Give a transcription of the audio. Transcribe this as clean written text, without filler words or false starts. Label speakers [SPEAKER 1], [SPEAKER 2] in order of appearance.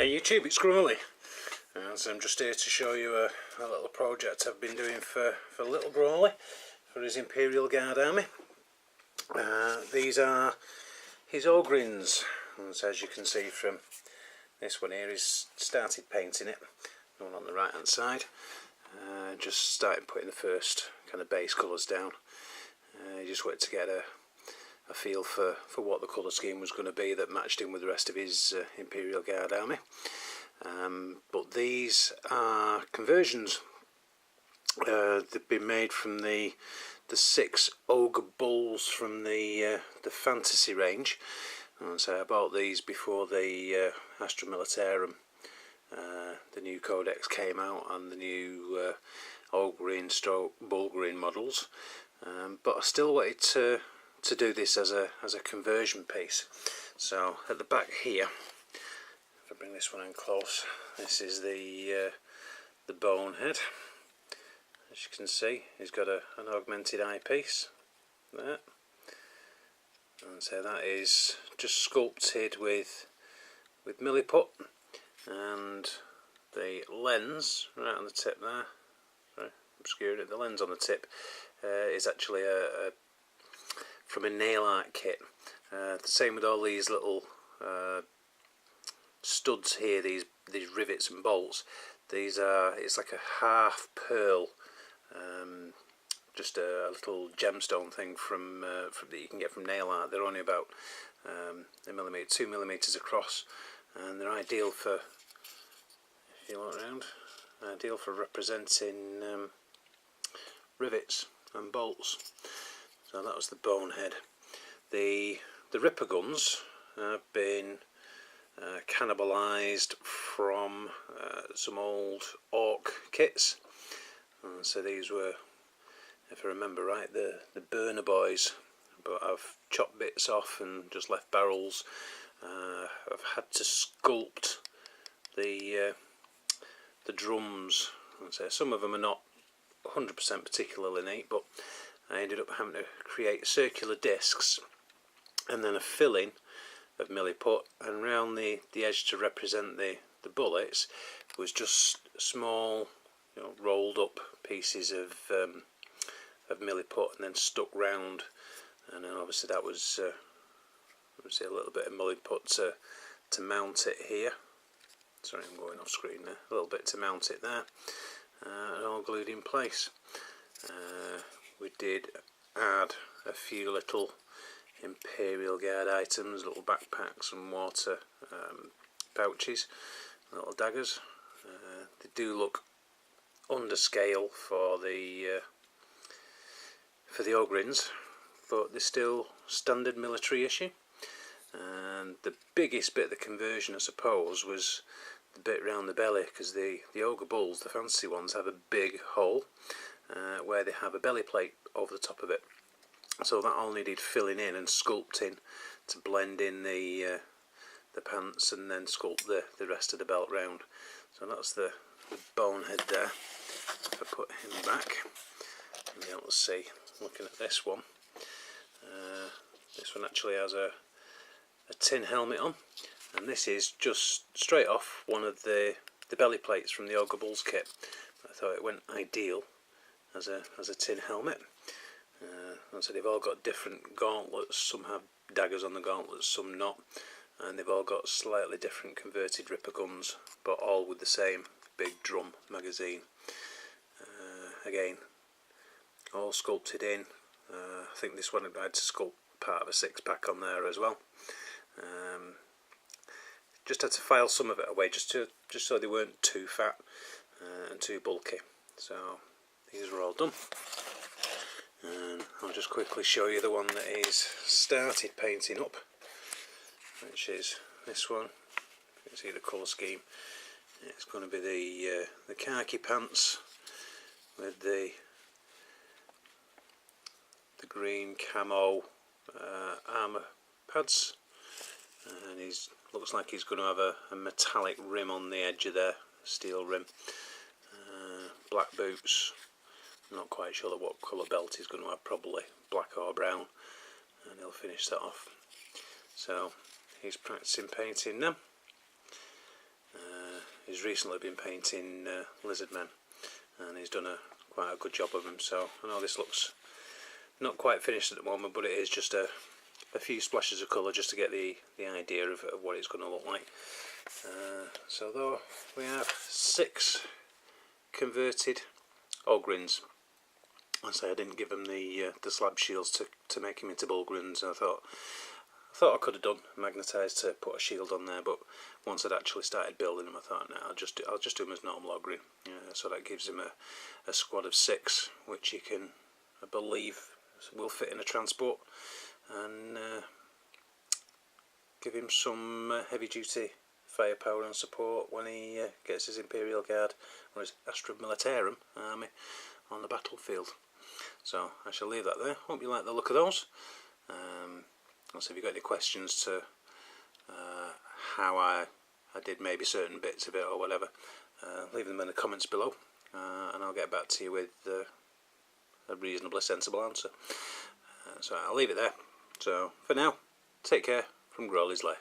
[SPEAKER 1] Hey YouTube, it's Grawly, and so I'm just here to show you a little project I've been doing for little Grawly, for his Imperial Guard army. These are his Ogryns, and so as you can see from this one here, he's started painting it, the one on the right hand side. Just started putting the first kind of base colours down. Just wanted to get a feel for what the colour scheme was going to be that matched in with the rest of his Imperial Guard army. But these are conversions. They've been made from the 6 ogre bulls from the fantasy range. And so I bought these before the Astra Militarum, the new codex came out, and the new Ogryn stroke Bulgarian models. But I still wanted to do this as a conversion piece. So at the back here, if I bring this one in close, this is the bonehead. As you can see, he's got an augmented eyepiece there, and so that is just sculpted with milliput, and the lens right on the tip there, sorry, obscuring it, the lens on the tip is actually from a nail art kit. The same with all these little studs here, these rivets and bolts. These are, it's like a half pearl, just a little gemstone thing from that you can get from nail art. They're only about 2 millimeters across, and they're ideal for, if you look around, ideal for representing rivets and bolts. So that was the bonehead. The ripper guns have been cannibalised from some old orc kits, and so these were, if I remember right, the burner boys, but I've chopped bits off and just left barrels. I've had to sculpt the drums, and so some of them are not 100% particularly neat, but I ended up having to create circular discs and then a filling of milliput, and round the edge to represent the bullets was just small, rolled up pieces of milliput, and then stuck round, and then obviously that was obviously a little bit of milliput to mount it here. Sorry, I'm going off screen there. A little bit to mount it there, and all glued in place. We did add a few little Imperial Guard items, little backpacks and water pouches, little daggers. They do look under scale for the Ogryns, but they're still standard military issue. And the biggest bit of the conversion, I suppose, was the bit round the belly, because the ogre bulls, the fancy ones, have a big hole where they have a belly plate over the top of it. So that all needed filling in and sculpting to blend in the pants, and then sculpt the rest of the belt round. So that's the bonehead there. If I put him back, you'll be able to see, looking at this one. This one actually has a tin helmet on, and this is just straight off one of the belly plates from the Ogre Bulls kit. I thought it went ideal as a tin helmet. So they've all got different gauntlets. Some have daggers on the gauntlets, some not, and they've all got slightly different converted ripper guns, but all with the same big drum magazine. Again, all sculpted in. I think this one I had to sculpt part of a 6-pack on there as well. Just had to file some of it away just so they weren't too fat and too bulky. So these are all done. And I'll just quickly show you the one that is started painting up, which is this one. You can see the colour scheme. It's going to be the khaki pants with the green camo armour pads, and looks like he's going to have a metallic rim on the edge of there, steel rim, black boots. Not quite sure what colour belt he's going to have, probably black or brown, and he'll finish that off. So he's practicing painting now, he's recently been painting lizard men, and he's done quite a good job of them. So I know this looks not quite finished at the moment, but it is just a few splashes of colour just to get the idea of what it's going to look like. So though we have 6 converted Ogryns. I say I didn't give him the slab shields to make him into Bullgryns. I thought I could have done magnetised to put a shield on there, but once I'd actually started building him, I thought, no, I'll just do him as normal Ogryn. So that gives him a squad of 6, which he can, I believe, will fit in a transport, and give him some heavy-duty firepower and support when he gets his Imperial Guard or his Astra Militarum army on the battlefield. So I shall leave that there. Hope you like the look of those. Also, if you've got any questions to how I did maybe certain bits of it or whatever, leave them in the comments below, and I'll get back to you with a reasonably sensible answer. So I'll leave it there. So for now, take care from Grawlys Lair.